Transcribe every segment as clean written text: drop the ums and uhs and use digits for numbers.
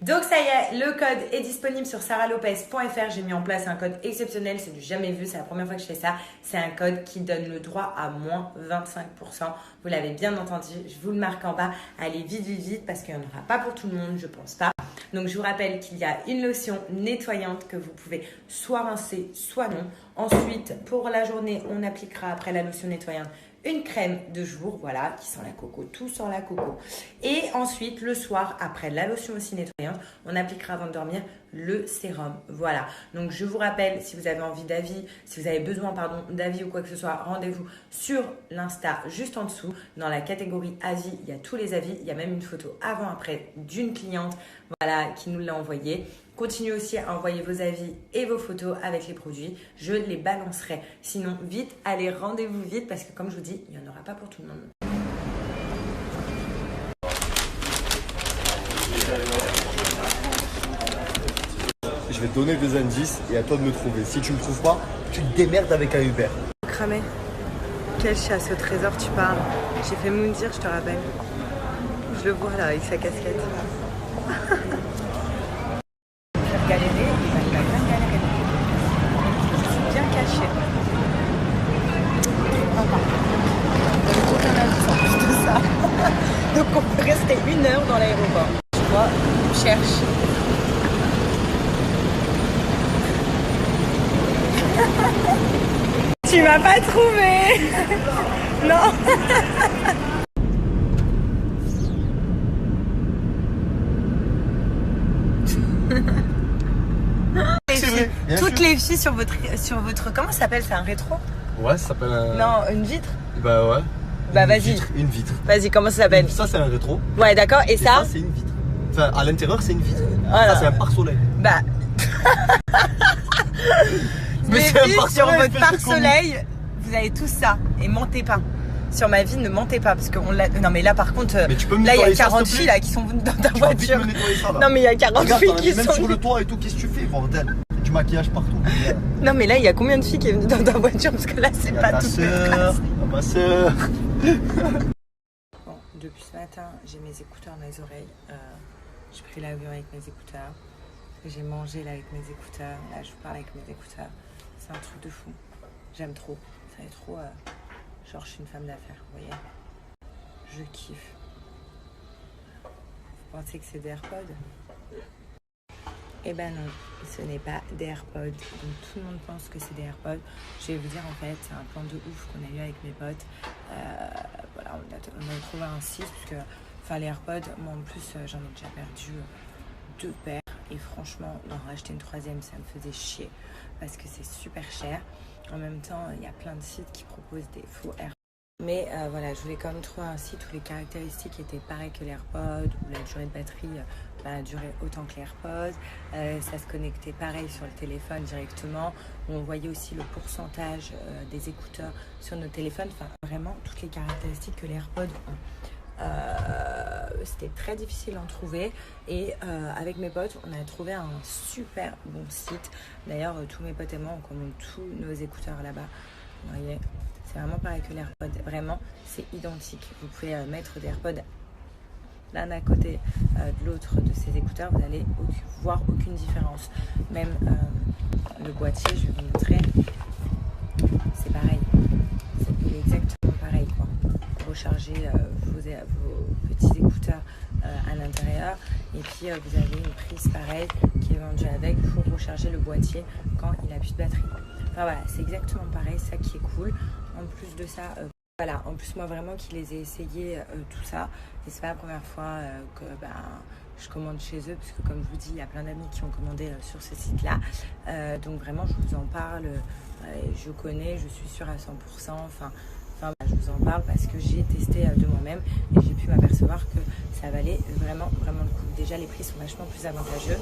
Donc ça y est, le code est disponible sur saralopez.fr. J'ai mis en place un code exceptionnel, c'est du jamais vu, c'est la première fois que je fais ça. C'est un code qui donne le droit à moins 25%. Vous l'avez bien entendu, je vous le marque en bas. Allez vite, vite, vite, parce qu'il n'y en aura pas pour tout le monde, je pense pas. Donc je vous rappelle qu'il y a une lotion nettoyante que vous pouvez soit rincer, soit non. Ensuite, pour la journée, on appliquera après la lotion nettoyante une crème de jour, voilà, qui sent la coco, tout sent la coco. Et ensuite, le soir, après la lotion aussi nettoyante, on appliquera avant de dormir le sérum. Voilà. Donc, je vous rappelle, si vous avez envie d'avis, si vous avez besoin, d'avis ou quoi que ce soit, rendez-vous sur l'Insta juste en dessous. Dans la catégorie avis, il y a tous les avis. Il y a même une photo avant-après d'une cliente, voilà, qui nous l'a envoyé. Continuez aussi à envoyer vos avis et vos photos avec les produits. Je les balancerai. Sinon, vite, allez, rendez-vous vite parce que comme je vous dis, il n'y en aura pas pour tout le monde. Je vais te donner des indices et à toi de me trouver. Si tu me trouves pas, tu te démerdes avec un Uber. Cramé. Quelle chasse au trésor tu parles? J'ai fait Moundir, je te rappelle. Je le vois là avec sa casquette. Galérer, il va bien galérer. Je suis bien cachée. Aucun avis en plus de ça. Donc on peut rester 1 heure dans l'aéroport. Tu vois, on cherche. Tu m'as pas trouvé. Non. Toutes les filles sur votre comment ça s'appelle? C'est un rétro? Ouais, ça s'appelle un... Non, une vitre? Bah ouais. Bah vas-y. Une vitre. Vas-y, comment ça s'appelle? Ça c'est un rétro. Ouais, d'accord. Et ça? Ça c'est une vitre. Enfin, à l'intérieur c'est une vitre. Voilà. Ça c'est un pare-soleil. Bah. Mais les c'est un filles, pare-soleil. sur votre pare-soleil, vous avez tous ça. Et mentez pas. Sur ma vie, ne mentez pas parce qu'on l'a. Non mais là par contre, mais tu peux me là il y a nettoyer ça, 40 s'il te filles plaît là qui sont venues dans ta Tu vas vite voiture. me nettoyer ça, là. Non mais il y a 40 Regarde, filles t'en as qui même sont. sur le toit et tout, qu'est-ce que tu fais, bordel? Du maquillage partout. Non mais là il y a combien de filles qui est venues dans ta voiture parce que là c'est pas ta toutes mes sœur, traces. ma sœur. Bon, depuis ce matin, j'ai mes écouteurs dans les oreilles. J'ai pris l'avion avec mes écouteurs. J'ai mangé là avec mes écouteurs. Là, je vous parle avec mes écouteurs. C'est un truc de fou. J'aime trop. Ça est trop. Genre, je suis une femme d'affaires, vous voyez. Je kiffe. Vous pensez que c'est des AirPods? Eh ben non, ce n'est pas des AirPods. Donc tout le monde pense que c'est des AirPods. Je vais vous dire en fait, c'est un plan de ouf qu'on a eu avec mes potes. Voilà, on a trouvé un site parce que, enfin les AirPods, moi en plus j'en ai déjà perdu 2 paires et franchement d'en racheter une 3e ça me faisait chier parce que c'est super cher. En même temps, il y a plein de sites qui proposent des faux AirPods. Mais voilà, je voulais quand même trouver un site où les caractéristiques étaient pareilles que les AirPods, où la durée de batterie durait autant que les AirPods. Ça se connectait pareil sur le téléphone directement. Où on voyait aussi le pourcentage des écouteurs sur nos téléphones. Enfin, vraiment, toutes les caractéristiques que les AirPods ont. C'était très difficile d'en trouver et avec mes potes on a trouvé un super bon site. D'ailleurs tous mes potes et moi on commande tous nos écouteurs là-bas, vous voyez, c'est vraiment pareil que les AirPods, vraiment c'est identique. Vous pouvez mettre des AirPods l'un à côté de l'autre de ces écouteurs, vous allez voir aucune différence. Même le boîtier, je vais vous montrer, c'est pareil, il est exactement pareil quoi. Recharger vos petits écouteurs à l'intérieur et puis vous avez une prise pareille qui est vendue avec pour recharger le boîtier quand il n'a plus de batterie. Enfin voilà, c'est exactement pareil, ça qui est cool. En plus de ça, voilà, en plus moi vraiment qui les ai essayés tout ça, et c'est pas la première fois que je commande chez eux parce que comme je vous dis, il y a plein d'amis qui ont commandé sur ce site là, donc vraiment je vous en parle, je connais, je suis sûre à 100%, enfin je vous en parle parce que j'ai testé de moi-même et j'ai pu m'apercevoir que ça valait vraiment le coup. Déjà les prix sont vachement plus avantageux,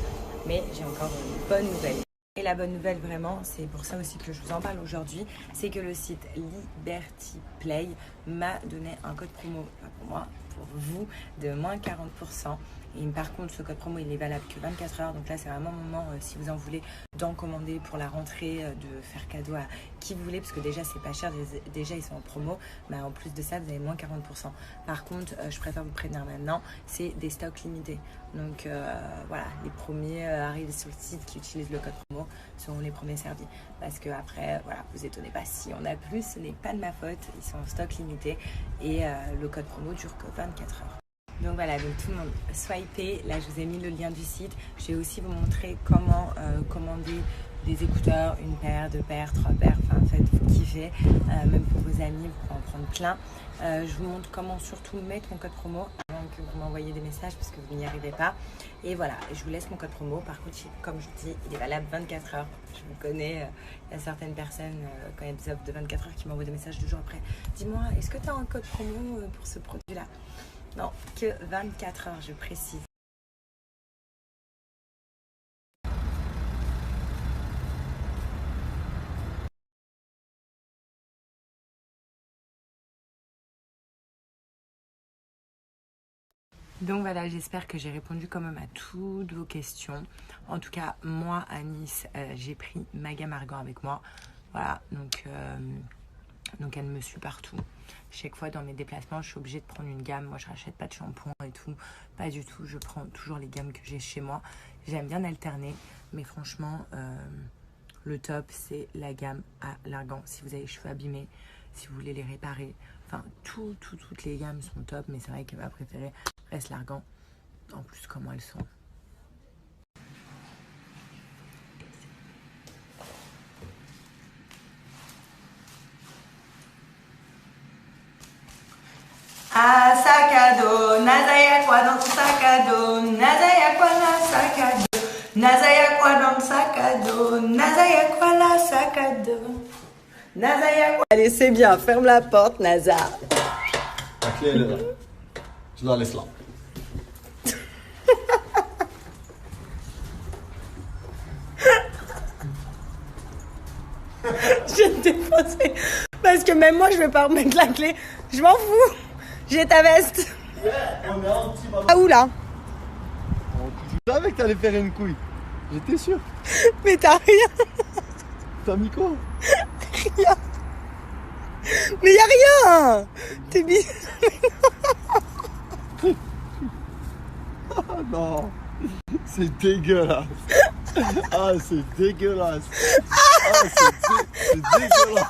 mais j'ai encore une bonne nouvelle. Et la bonne nouvelle vraiment, c'est pour ça aussi que je vous en parle aujourd'hui, c'est que le site Liberty Play m'a donné un code promo, pas pour moi, pour vous, de moins 40%. Et par contre, ce code promo, il est valable que 24 heures. Donc là, c'est vraiment le moment, si vous en voulez, d'en commander pour la rentrée, de faire cadeau à qui vous voulez. Parce que déjà, c'est pas cher. Déjà, ils sont en promo. Mais en plus de ça, vous avez moins 40%. Par contre, je préfère vous prévenir maintenant, c'est des stocks limités. Donc voilà, les premiers arrivés sur le site qui utilisent le code promo seront les premiers servis. Parce que après, voilà, vous étonnez pas si on a plus, ce n'est pas de ma faute. Ils sont en stock limité et le code promo dure que 24 heures. Donc voilà, donc tout le monde swipez. Là, je vous ai mis le lien du site. Je vais aussi vous montrer comment commander des écouteurs, une paire, deux paires, trois paires. Enfin, en fait, vous kiffez. Même pour vos amis, vous pouvez en prendre plein. Je vous montre comment surtout mettre mon code promo avant que vous m'envoyiez des messages parce que vous n'y arrivez pas. Et voilà, je vous laisse mon code promo. Par contre, comme je vous dis, il est valable 24 heures. Je vous connais. Il y a certaines personnes, quand il y a des offres de 24 heures, qui m'envoient des messages 2 jours après. Dis-moi, est-ce que tu as un code promo pour ce produit-là? Non, que 24 heures, je précise. Donc voilà, j'espère que j'ai répondu quand même à toutes vos questions. En tout cas, moi à Nice, j'ai pris ma gamme Argan avec moi. Voilà, donc elle me suit partout. Chaque fois dans mes déplacements, je suis obligée de prendre une gamme. Moi, je rachète pas de shampoing et tout. Pas du tout. Je prends toujours les gammes que j'ai chez moi. J'aime bien alterner. Mais franchement, le top, c'est la gamme à l'argan. Si vous avez les cheveux abîmés, si vous voulez les réparer. Enfin, toutes les gammes sont top. Mais c'est vrai que ma préférée reste l'argan. En plus, comment elles sont. Ah, sac à dos, Naza y'a quoi dans ton sac à dos? Naza y'a quoi dans le sac à dos? Naza y'a quoi dans le sac à dos? Naza y'a quoi dans le sac à dos? Naza y'a quoi? Allez, c'est bien, ferme la porte, Naza. La clé, elle est là. Je la laisse là. Je vais te défoncer. Parce que même moi, je vais pas remettre la clé. Je m'en fous. J'ai ta veste. On est en petit ballon. Ah, où là? Je savais que t'allais faire une couille. J'étais sûr. Mais t'as rien. T'as mis quoi? Rien. Mais y a rien. T'es bizarre. Ah non. C'est dégueulasse. Ah, c'est dégueulasse. Ah, c'est dégueulasse.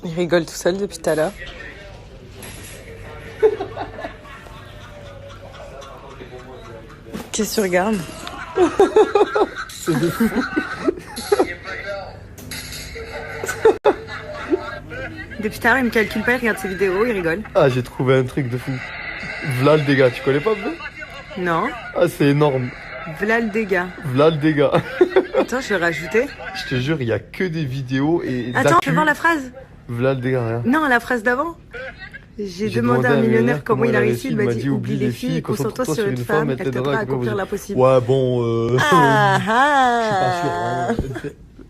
Il rigole tout seul depuis tout à l'heure. Qu'est-ce que tu regardes? C'est de fou. Depuis tout à l'heure, il me calcule pas, il regarde ses vidéos, il rigole. Ah, j'ai trouvé un truc de fou. V'là le dégât, tu connais pas V'là? Non. Ah, c'est énorme. V'là le dégât. V'là le dégât. Attends, je vais rajouter. Je te jure, il y a que des vidéos et Attends, fais voir la phrase. V'là le dégât, rien. Non, la phrase d'avant. J'ai demandé à un millionnaire comment il a réussi. Il m'a dit oublie les filles, concentre-toi sur une femme, elle t'aidera à accomplir l'impossible. Ouais, bon. Ah Je suis pas sûr. ah. Hein.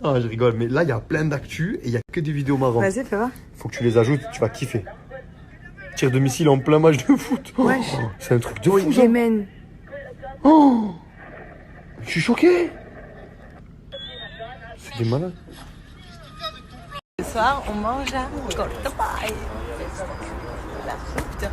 Ah, je rigole, mais là, il y a plein d'actu et il y a que des vidéos marrantes. Vas-y, fais voir. Faut que tu les ajoutes, tu vas kiffer. Tir de missile en plein match de foot. Oh, Wesh. c'est un truc de Au fou, ça. Yémen. Oh, je suis choqué. C'est des malades. Ce soir, on mange à Gortabay. La foot.